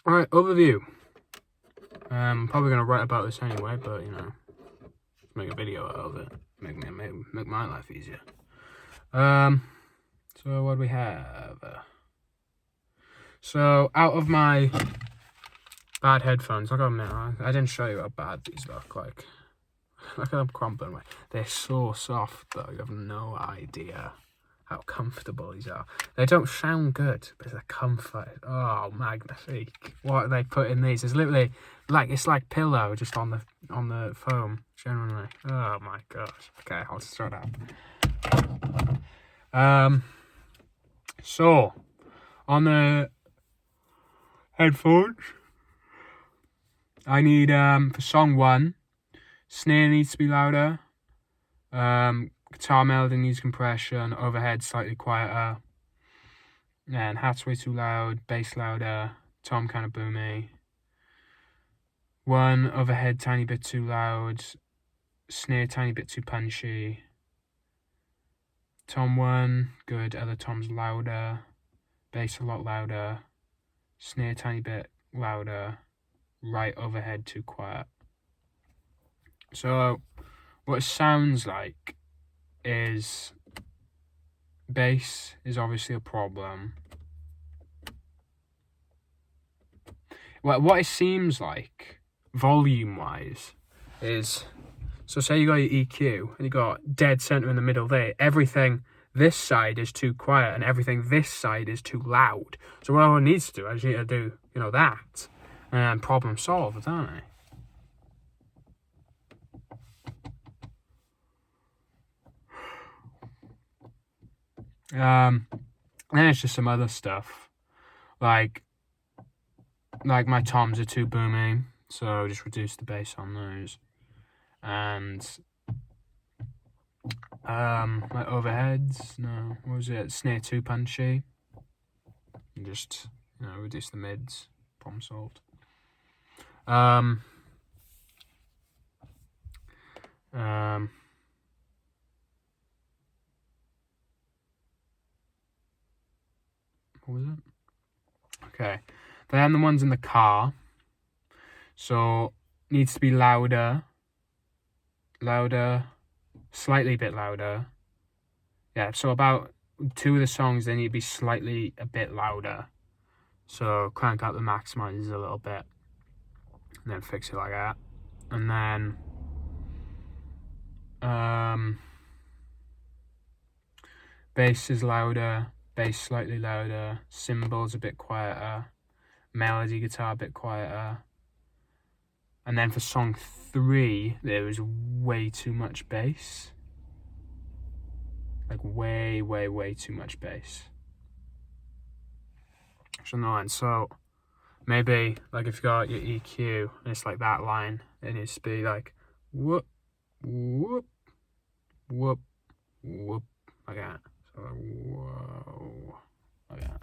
Alright, overview. I'm probably going to write about this anyway, but, you know, make a video out of it. Make my life easier. So what do we have? So, out of my bad headphones, I gotta admit, I didn't show you how bad these look like. Look at them crumpling. They're so soft, though. You have no idea how comfortable these are. They don't sound good, but the comfort. Oh, magnifique! What they put in these is literally it's like pillow just on the foam. Generally, oh my gosh. Okay, I'll just throw it out. So on the headphones, I need for song 1, snare needs to be louder. Guitar melody needs compression, overhead slightly quieter, and hats way too loud, bass louder, tom kind of boomy. 1 overhead tiny bit too loud, snare tiny bit too punchy. Tom 1 good, other toms louder, bass a lot louder, snare tiny bit louder, right overhead too quiet. So what it sounds like is bass is obviously a problem. Well, what it seems like, volume-wise, is... So say you got your EQ, and you got dead center in the middle there. Everything this side is too quiet, and everything this side is too loud. So what one needs to do, I just need to do, that. And problem solved, don't I? Then it's just some other stuff. Like my toms are too booming, so just reduce the bass on those. And my overheads, no, what was it? Snare too punchy. And just, reduce the mids. Problem solved. What was it? Okay. Then the ones in the car. So needs to be louder, slightly bit louder. Yeah, so about 2 of the songs, they need to be slightly a bit louder. So crank out the maximizers a little bit, and then fix it like that. And then bass is louder, bass slightly louder, cymbals a bit quieter, melody guitar a bit quieter. And then for song 3, there was way too much bass. Like way, way, way too much bass. It's annoying. So maybe like if you got your EQ and it's like that line, it needs to be like whoop, whoop, whoop, whoop, like that. So like, whoa, like that.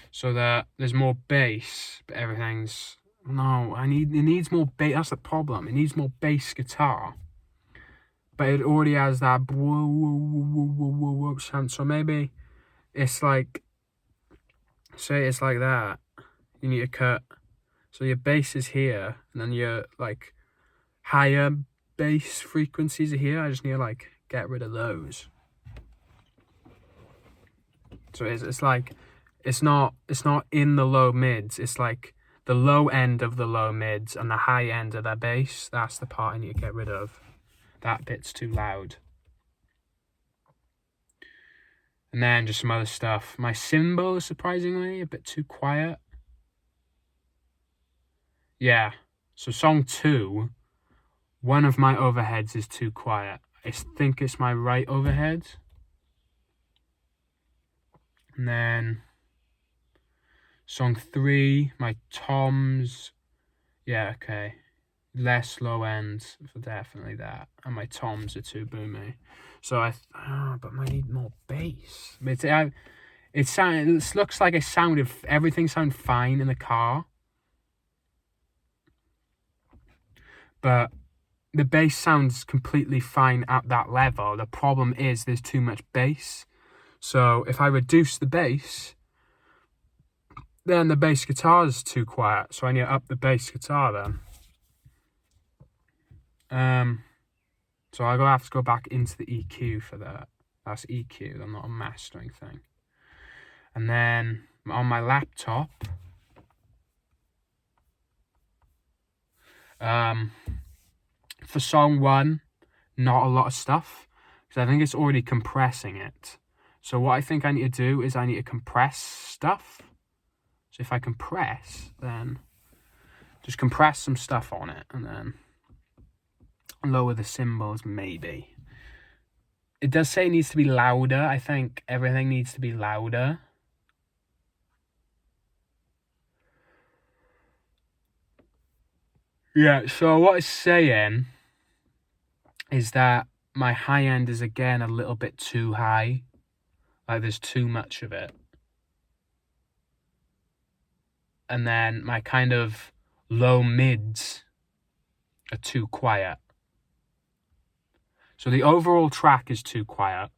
So that there's more bass, but everything's... No, it needs more bass. That's the problem. It needs more bass guitar. But it already has that whoa, whoa, whoa, whoa, whoa, whoa sound. So maybe it's like, say it's like that. You need to cut. So your bass is here, and then your like higher bass frequencies are here. I just need to like get rid of those. So it's like, it's not in the low mids. It's like the low end of the low mids and the high end of the bass. That's the part I need to get rid of. That bit's too loud. And then just some other stuff. My cymbals, surprisingly, a bit too quiet. Yeah. So song 2, one of my overheads is too quiet. I think it's my right overhead. And then song 3, my toms, yeah, okay. Less low ends for definitely that. And my toms are too boomy. So but I need more bass. It looks like everything sounded fine in the car. But the bass sounds completely fine at that level. The problem is there's too much bass. So if I reduce the bass, then the bass guitar is too quiet, so I need to up the bass guitar then. So I'm going to have to go back into the EQ for that. That's EQ, I'm not a mastering thing. And then on my laptop, for song 1, not a lot of stuff, because I think it's already compressing it. So what I think I need to do is I need to compress stuff. So if I compress, then just compress some stuff on it, and then lower the cymbals, maybe. It does say it needs to be louder. I think everything needs to be louder. Yeah, so what it's saying is that my high end is again a little bit too high. Like there's too much of it. And then my kind of low mids are too quiet. So the overall track is too quiet.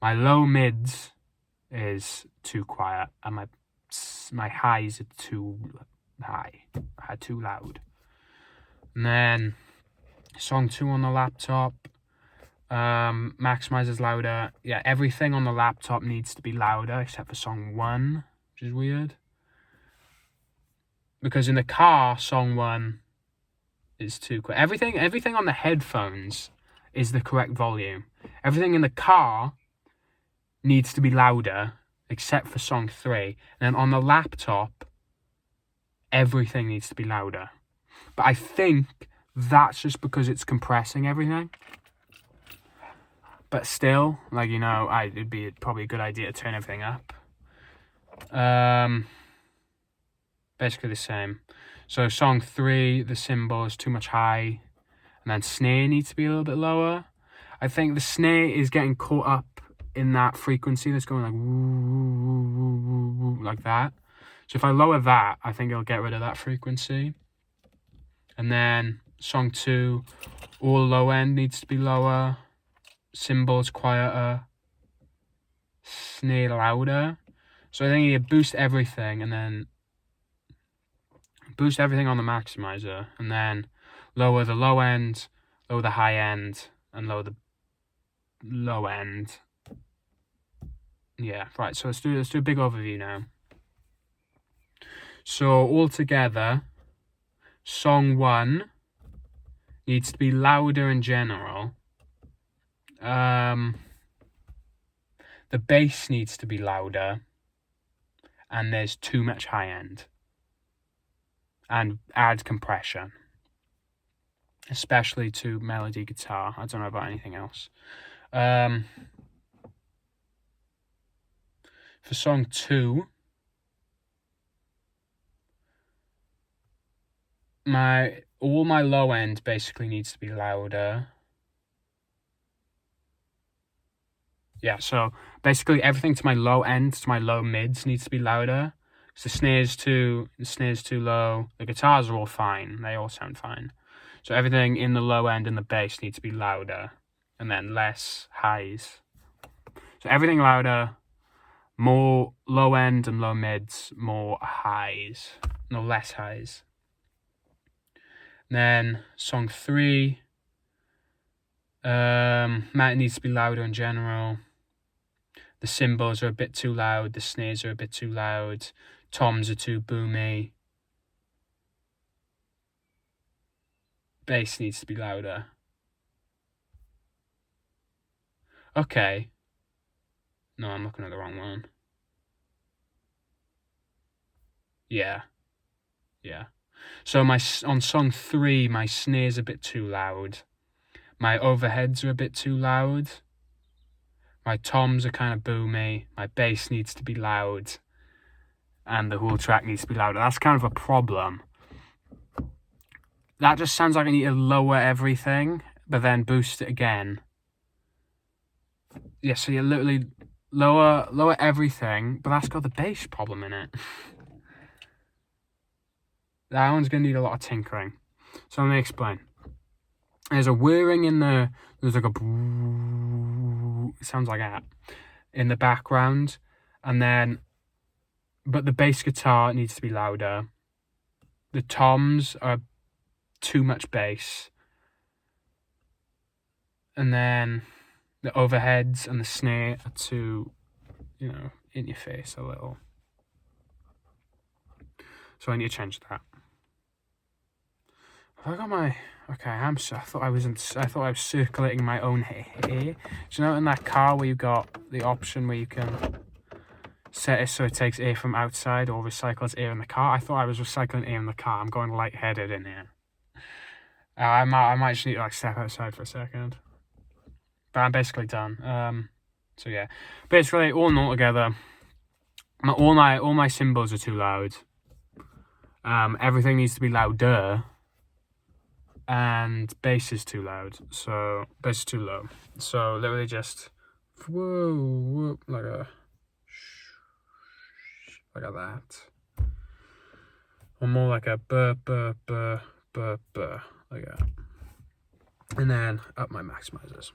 My low mids is too quiet, and my highs are too high, too loud. And then song 2 on the laptop, maximizes louder. Yeah, everything on the laptop needs to be louder except for song 1, which is weird. Because in the car, song 1 is too quiet. Everything on the headphones is the correct volume. Everything in the car needs to be louder except for song 3. And then on the laptop, everything needs to be louder. But I think that's just because it's compressing everything. But still, like, you know, it'd be probably a good idea to turn everything up. Basically the same. So song 3, the cymbal is too much high. And then snare needs to be a little bit lower. I think the snare is getting caught up in that frequency that's going like woo, woo, woo, woo, like that. So if I lower that, I think it'll get rid of that frequency. And then song 2, all low end needs to be lower. Cymbals quieter. Snare louder. So I think you boost everything and then boost everything on the maximizer, and then lower the low end, lower the high end, and lower the low end. Yeah, right, so let's do a big overview now. So altogether, song 1 needs to be louder in general. The bass needs to be louder, and there's too much high end. And add compression, especially to melody guitar. I don't know about anything else. For song 2, all my low end basically needs to be louder. Yeah, so basically everything to my low end, to my low mids needs to be louder. So the snare's too low. The guitars are all fine. They all sound fine. So everything in the low end and the bass needs to be louder. And then less highs. So everything louder, more low end and low mids, more highs. No, less highs. Then song 3, Matt needs to be louder in general. The cymbals are a bit too loud. The snares are a bit too loud. Toms are too boomy. Bass needs to be louder. Okay. No, I'm looking at the wrong one. Yeah. So on song 3, my snare's a bit too loud. My overheads are a bit too loud. My toms are kind of boomy. My bass needs to be loud. And the whole track needs to be louder. That's kind of a problem. That just sounds like I need to lower everything, but then boost it again. Yeah, so you literally lower everything, but that's got the bass problem in it. That one's going to need a lot of tinkering. So let me explain. There's a whirring there's like a, it sounds like that, in the background. And then but the bass guitar needs to be louder. The toms are too much bass. And then the overheads and the snare are too, in your face a little. So I need to change that. Have I got my... Okay, I thought I was circulating my own hair. Do you know in that car where you got the option where you can set it so it takes air from outside or recycles air in the car? I thought I was recycling air in the car. I'm going lightheaded in here. I might just need to step outside for a second. But I'm basically done. So yeah, basically all in all together, all my cymbals are too loud. Everything needs to be louder. And bass is too loud, so bass is too low. So literally just whoa, like that, or more like a like that, and then up my maximizers.